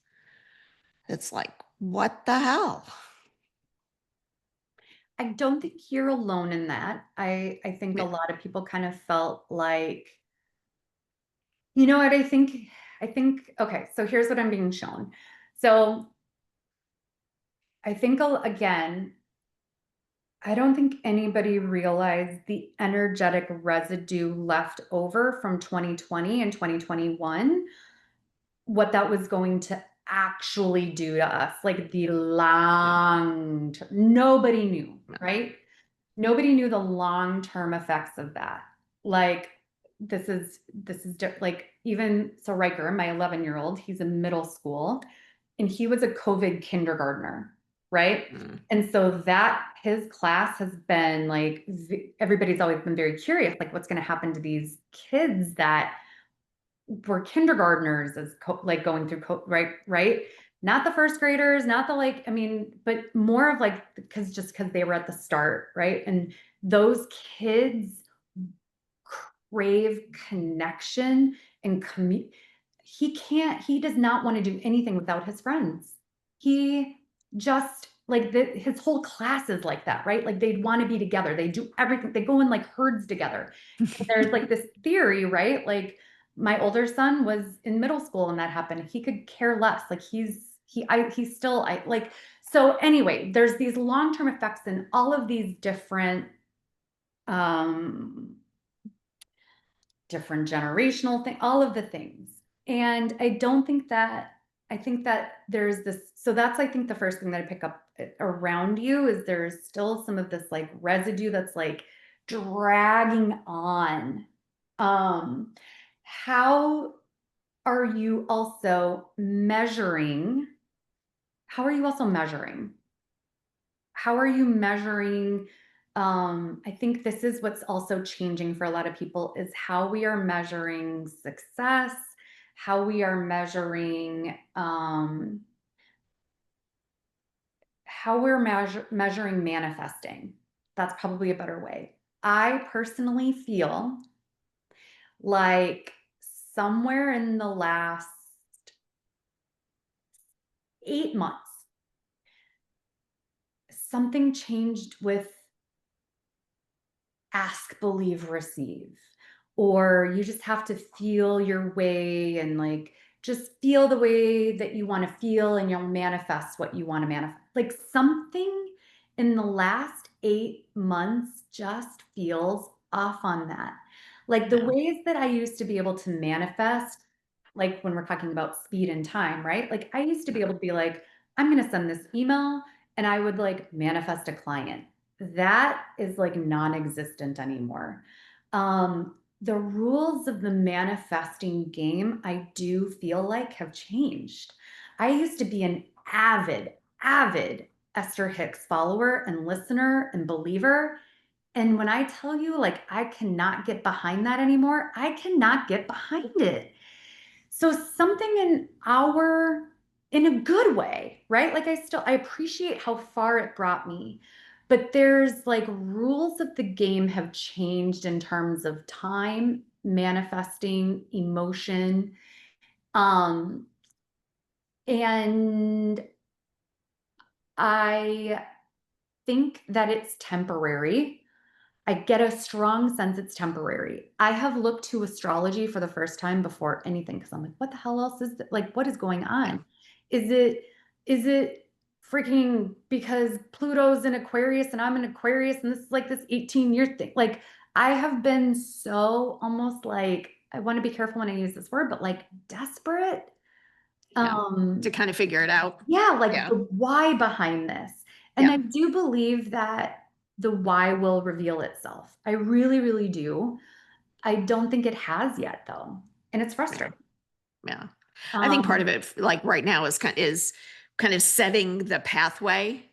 It's like, what the hell? I don't think you're alone in that. I think a Yeah. lot of people kind of felt like, you know what, I think, okay, so here's what I'm being shown. So I think, again, I don't think anybody realized the energetic residue left over from 2020 and 2021, what that was going to actually do to us, like the long term. Nobody knew, right? Nobody knew the long-term effects of that. Like, this is like, even so, Riker, my 11-year-old, he's in middle school, and he was a COVID kindergartner, right? And so that his class has been like, everybody's always been very curious, like, what's going to happen to these kids that were kindergartners as like going through right? Not the first graders, not the, like, I mean, but more of like, because they were at the start, right? And those kids crave connection and he does not want to do anything without his friends. He just like his whole class is like that, right? Like, they'd want to be together. They do everything. They go in like herds together. There's like this theory, right? Like, my older son was in middle school when that happened. He could care less. Like, he's still, like, so anyway, there's these long-term effects and all of these different generational thing, all of the things. And I think that there's this, so that's, I think, the first thing that I pick up around you is there's still some of this like residue that's like dragging on. How are you also measuring? How are you also measuring? How are you measuring? I think this is what's also changing for a lot of people, is how we are measuring success, how we are measuring, how we're measuring manifesting. That's probably a better way. I personally feel like somewhere in the last 8 months, something changed with ask, believe, receive, or you just have to feel your way and like just feel the way that you want to feel, and you'll manifest what you want to manifest. Like, something in the last 8 months just feels off on that. Like, the ways that I used to be able to manifest, like when we're talking about speed and time, right? Like, I used to be able to be like, I'm going to send this email, and I would like manifest a client. That is like non-existent anymore. The rules of the manifesting game, I do feel like, have changed. I used to be an avid Esther Hicks follower and listener and believer. And when I tell you, like, I cannot get behind that anymore, I cannot get behind it. So something in a good way, right? Like, I appreciate how far it brought me, but there's like rules of the game have changed in terms of time, manifesting, emotion. And I think that it's temporary. I get a strong sense it's temporary. I have looked to astrology for the first time before anything, because I'm like, what the hell else is that? Like, what is going on? Is it freaking because Pluto's in Aquarius and I'm in Aquarius and this is like this 18-year thing? Like, I have been so, almost like, I want to be careful when I use this word, but like desperate. To kind of figure it out. Yeah, like Yeah. the why behind this. And I do believe that the why will reveal itself. I really, really do. I don't think it has yet though. And it's frustrating. Yeah. I think part Um, of it, like right now, is kind of setting the pathway.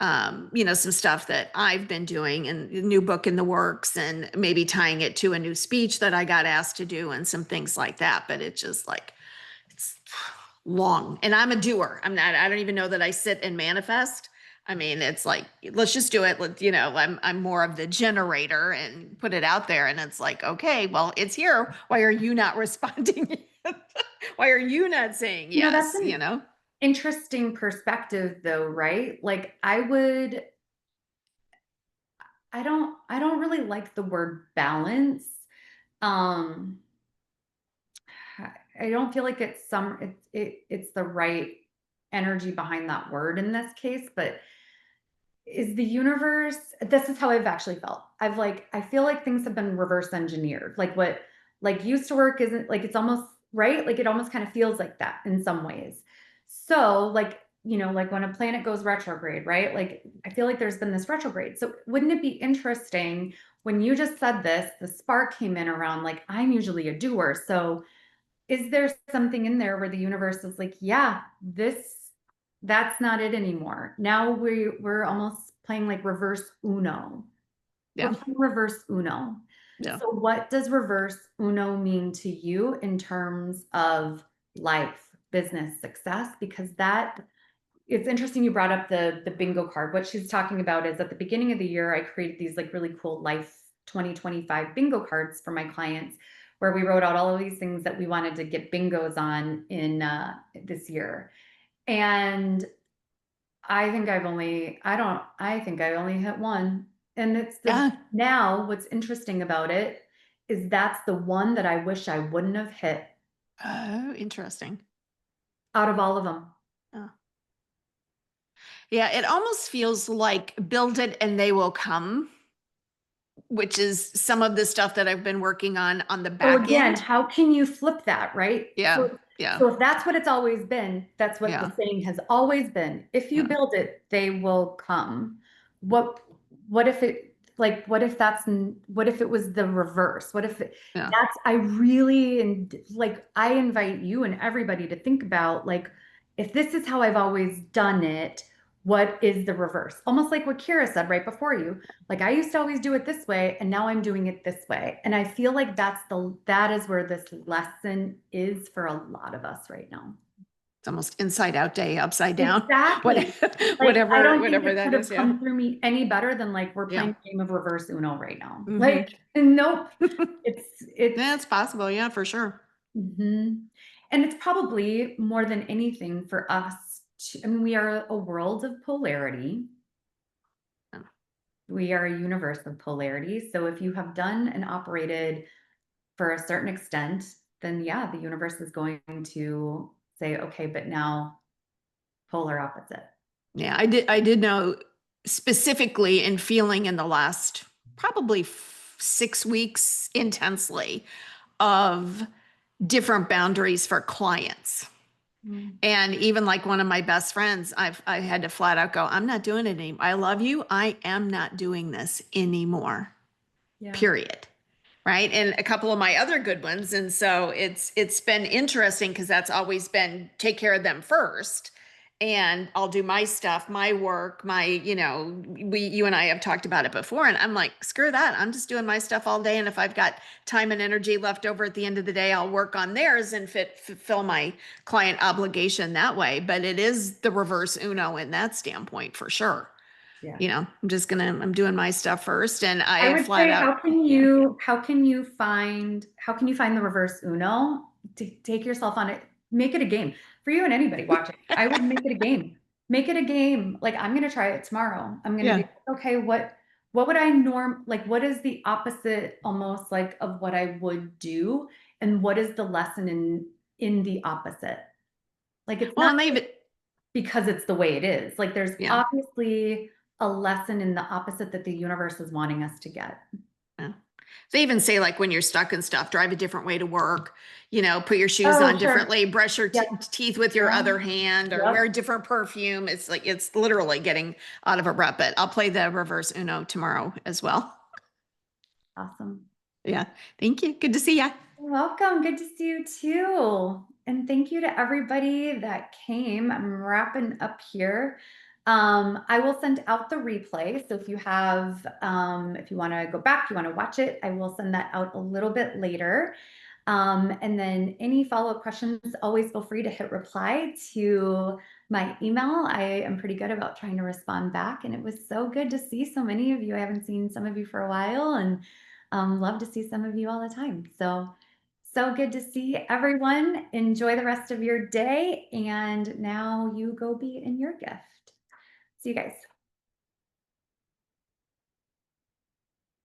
Some stuff that I've been doing, and a new book in the works, and maybe tying it to a new speech that I got asked to do, and some things like that. But it's just like, it's long, and I'm a doer. I don't even know that I sit and manifest. I mean, it's like, let's just do it. I'm more of the generator and put it out there. And it's like, okay, well, it's here. Why are you not responding? Why are you not saying You know, that's yes? an interesting perspective though, right? Like I don't really like the word balance. Um, I don't feel like it's the right energy behind that word in this case, but is the universe, this is how I've actually felt. I feel like things have been reverse engineered. Like what like used to work isn't like, it's almost right. Like it almost kind of feels like that in some ways. So like, like when a planet goes retrograde, right? Like I feel like there's been this retrograde. So wouldn't it be interesting when you just said this, the spark came in around like, I'm usually a doer. So is there something in there where the universe is like, yeah, that's not it anymore. Now we're almost playing like reverse Uno. Yeah. We're playing reverse Uno. Yeah. So what does reverse Uno mean to you in terms of life, business, success? Because it's interesting you brought up the bingo card. What she's talking about is at the beginning of the year, I created these like really cool life 2025 bingo cards for my clients, where we wrote out all of these things that we wanted to get bingos on in this year. And I think I only hit one. And now what's interesting about it is that's the one that I wish I wouldn't have hit Oh, interesting. out of all of them. Oh. Yeah, it almost feels like build it and they will come, which is some of the stuff that I've been working on the So back again, end. how can you flip that, right? Yeah, So, yeah. so if that's what it's always been, that's what Yeah. the saying has always been. If you Yeah. build it, they will come. What if it like what if it was the reverse? What if Yeah. I invite you and everybody to think about like, if this is how I've always done it, what is the reverse? Almost like what Kira said right before you. Like I used to always do it this way and now I'm doing it this way. And I feel like that is where this lesson is for a lot of us right now. It's almost inside out day, upside down. Exactly. Whatever, I don't whatever think it that could have is. Yeah. come through me any better than like we're playing Yeah. a game of reverse Uno right now. Mhm. Like, nope. It's Yeah, it's possible. Yeah, for sure. Mhm. And it's probably more than anything for us I mean, we are a world of polarity. Yeah. We are a universe of polarity. So if you have done and operated for a certain extent, then yeah, the universe is going to say, okay, but now polar opposite. Yeah, I did know specifically in feeling in the last probably 6 weeks intensely of different boundaries for clients. And even like one of my best friends, I had to flat out go, I'm not doing it anymore. I love you. I am not doing this anymore. Yeah. Period. Right. And a couple of my other good ones. And so it's been interesting because that's always been take care of them first. And I'll do my stuff, my work, you and I have talked about it before. And I'm like, screw that. I'm just doing my stuff all day. And if I've got time and energy left over at the end of the day, I'll work on theirs and fulfill my client obligation that way. But it is the reverse Uno in that standpoint for sure. Yeah. I'm doing my stuff first. And I would flat say, out. how can you find the reverse Uno to take yourself on it? Make it a game for you and anybody watching. I would make it a game. Make it a game. Like I'm going to try it tomorrow. I'm going to be okay. What would I what is the opposite almost like of what I would do? And what is the lesson in the opposite? Like it's not because it's the way it is. Like there's obviously a lesson in the opposite that the universe is wanting us to get. Yeah. They even say like when you're stuck and stuff, drive a different way to work, you know, put your shoes Oh, on sure. differently, brush your Yep. teeth with your Yeah. other hand, or Yep. wear a different perfume. It's like, it's literally getting out of a rut, but I'll play the reverse Uno tomorrow as well. Awesome. Yeah. Thank you. Good to see ya. You're welcome. Good to see you too. And thank you to everybody that came. I'm wrapping up here. I will send out the replay. So if you have, if you want to go back, you want to watch it, I will send that out a little bit later. And then any follow-up questions, always feel free to hit reply to my email. I am pretty good about trying to respond back. And it was so good to see so many of you. I haven't seen some of you for a while, and love to see some of you all the time. So good to see everyone. Enjoy the rest of your day. And now you go be in your gift. See you guys.